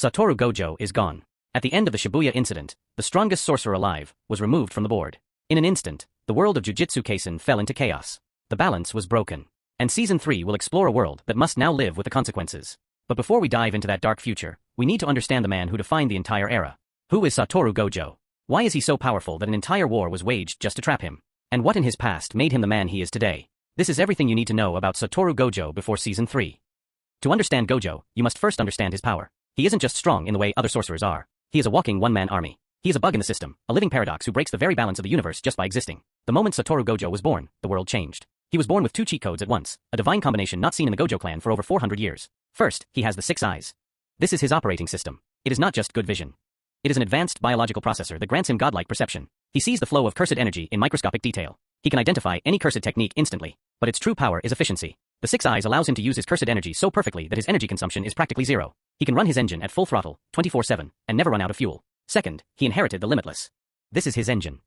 Satoru Gojo is gone. At the end of the Shibuya incident, the strongest sorcerer alive was removed from the board. In an instant, the world of Jujutsu Kaisen fell into chaos. The balance was broken. And Season 3 will explore a world that must now live with the consequences. But before we dive into that dark future, we need to understand the man who defined the entire era. Who is Satoru Gojo? Why is he so powerful that an entire war was waged just to trap him? And what in his past made him the man he is today? This is everything you need to know about Satoru Gojo before Season 3. To understand Gojo, you must first understand his power. He isn't just strong in the way other sorcerers are. He is a walking one-man army. He is a bug in the system, a living paradox who breaks the very balance of the universe just by existing. The moment Satoru Gojo was born, the world changed. He was born with 2 cheat codes at once, a divine combination not seen in the Gojo clan for over 400 years. First, he has the 6 eyes. This is his operating system. It is not just good vision. It is an advanced biological processor that grants him godlike perception. He sees the flow of cursed energy in microscopic detail. He can identify any cursed technique instantly, but its true power is efficiency. The 6 eyes allows him to use his cursed energy so perfectly that his energy consumption is practically zero. He can run his engine at full throttle, 24/7, and never run out of fuel. Second, he inherited the Limitless. This is his engine.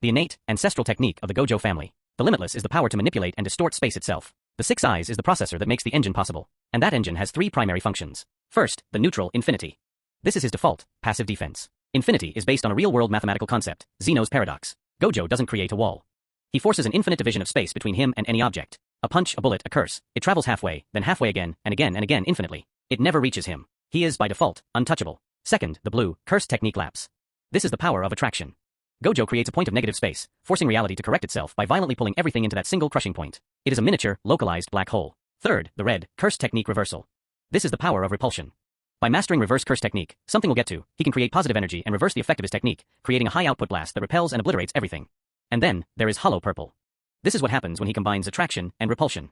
The innate, ancestral technique of the Gojo family. The Limitless is the power to manipulate and distort space itself. The 6 eyes is the processor that makes the engine possible. And that engine has 3 primary functions. First, the neutral infinity. This is his default, passive defense. Infinity is based on a real-world mathematical concept, Zeno's paradox. Gojo doesn't create a wall. He forces an infinite division of space between him and any object. A punch, a bullet, a curse. It travels halfway, then halfway again, and again infinitely. It never reaches him. He is, by default, untouchable. Second, the blue, curse technique lapse. This is the power of attraction. Gojo creates a point of negative space, forcing reality to correct itself by violently pulling everything into that single crushing point. It is a miniature, localized black hole. Third, the red, curse technique reversal. This is the power of repulsion. By mastering reverse curse technique, something will get to, he can create positive energy and reverse the effect of his technique, creating a high output blast that repels and obliterates everything. And then, there is hollow purple. This is what happens when he combines attraction and repulsion.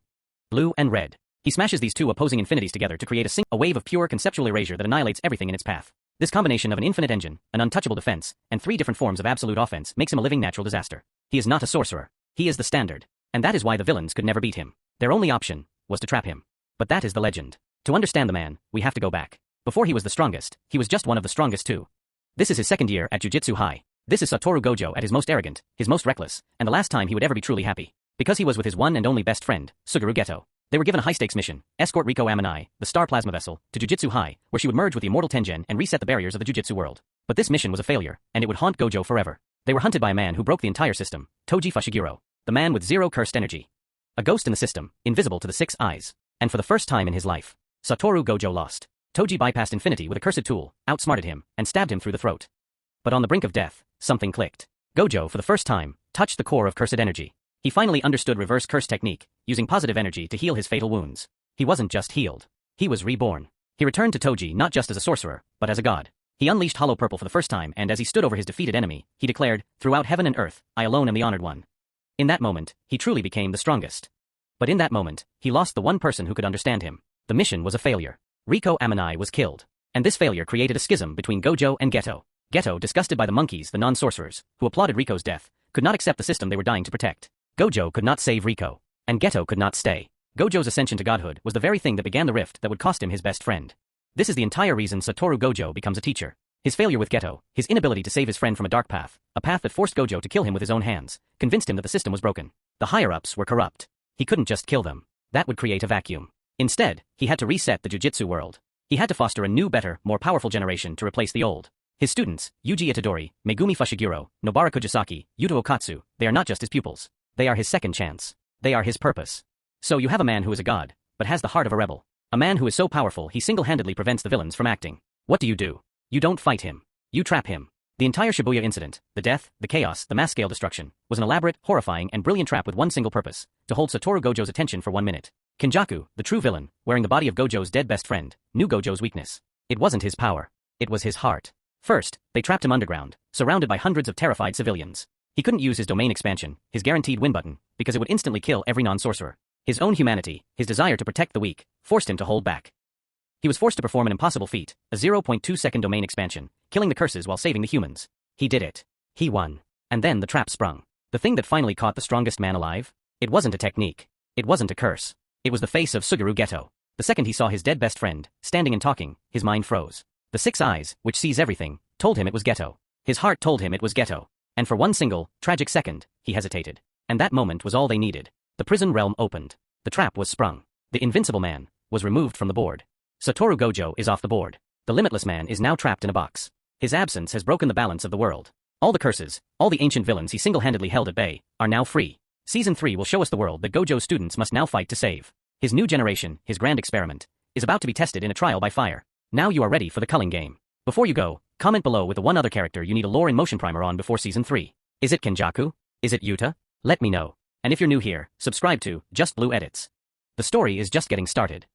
Blue and red. He smashes these 2 opposing infinities together to create a wave of pure conceptual erasure that annihilates everything in its path. This combination of an infinite engine, an untouchable defense, and 3 different forms of absolute offense makes him a living natural disaster. He is not a sorcerer. He is the standard. And that is why the villains could never beat him. Their only option was to trap him. But that is the legend. To understand the man, we have to go back. Before he was the strongest, he was just one of the strongest too. This is his 2nd year at Jujutsu High. This is Satoru Gojo at his most arrogant, his most reckless, and the last time he would ever be truly happy. Because he was with his one and only best friend, Suguru Geto. They were given a high-stakes mission, escort Riko Amanai, the star plasma vessel, to Jujutsu High, where she would merge with the immortal Tengen and reset the barriers of the Jujutsu world. But this mission was a failure, and it would haunt Gojo forever. They were hunted by a man who broke the entire system, Toji Fushiguro, the man with 0 cursed energy. A ghost in the system, invisible to the 6 eyes. And for the first time in his life, Satoru Gojo lost. Toji bypassed infinity with a cursed tool, outsmarted him, and stabbed him through the throat. But on the brink of death, something clicked. Gojo, for the first time, touched the core of cursed energy. He finally understood reverse curse technique, using positive energy to heal his fatal wounds. He wasn't just healed. He was reborn. He returned to Toji not just as a sorcerer, but as a god. He unleashed hollow purple for the first time, and as he stood over his defeated enemy, he declared, "Throughout heaven and earth, I alone am the honored one." In that moment, he truly became the strongest. But in that moment, he lost the one person who could understand him. The mission was a failure. Riko Amanai was killed. And this failure created a schism between Gojo and Geto. Geto, disgusted by the monkeys, the non-sorcerers, who applauded Riko's death, could not accept the system they were dying to protect. Gojo could not save Riko. And Geto could not stay. Gojo's ascension to godhood was the very thing that began the rift that would cost him his best friend. This is the entire reason Satoru Gojo becomes a teacher. His failure with Geto, his inability to save his friend from a dark path, a path that forced Gojo to kill him with his own hands, convinced him that the system was broken. The higher-ups were corrupt. He couldn't just kill them. That would create a vacuum. Instead, he had to reset the Jujutsu world. He had to foster a new, better, more powerful generation to replace the old. His students, Yuji Itadori, Megumi Fushiguro, Nobara Kujisaki, Yuto Okatsu, they are not just his pupils. They are his second chance. They are his purpose. So you have a man who is a god, but has the heart of a rebel. A man who is so powerful he single-handedly prevents the villains from acting. What do? You don't fight him. You trap him. The entire Shibuya incident, the death, the chaos, the mass-scale destruction, was an elaborate, horrifying, and brilliant trap with one single purpose, to hold Satoru Gojo's attention for 1 minute. Kinjaku, the true villain, wearing the body of Gojo's dead best friend, knew Gojo's weakness. It wasn't his power. It was his heart. First, they trapped him underground, surrounded by hundreds of terrified civilians. He couldn't use his domain expansion, his guaranteed win button, because it would instantly kill every non-sorcerer. His own humanity, his desire to protect the weak, forced him to hold back. He was forced to perform an impossible feat, a 0.2-second domain expansion, killing the curses while saving the humans. He did it. He won. And then the trap sprung. The thing that finally caught the strongest man alive? It wasn't a technique. It wasn't a curse. It was the face of Suguru Geto. The second he saw his dead best friend, standing and talking, his mind froze. The 6 eyes, which sees everything, told him it was Geto. His heart told him it was Geto. And for one single, tragic second, he hesitated. And that moment was all they needed. The prison realm opened. The trap was sprung. The invincible man was removed from the board. Satoru Gojo is off the board. The Limitless Man is now trapped in a box. His absence has broken the balance of the world. All the curses, all the ancient villains he single-handedly held at bay, are now free. Season 3 will show us the world that Gojo's students must now fight to save. His new generation, his grand experiment, is about to be tested in a trial by fire. Now you are ready for the Culling Game. Before you go, comment below with the one other character you need a lore in motion primer on before Season 3. Is it Kenjaku? Is it Yuta? Let me know. And if you're new here, subscribe to Justblueedits. The story is just getting started.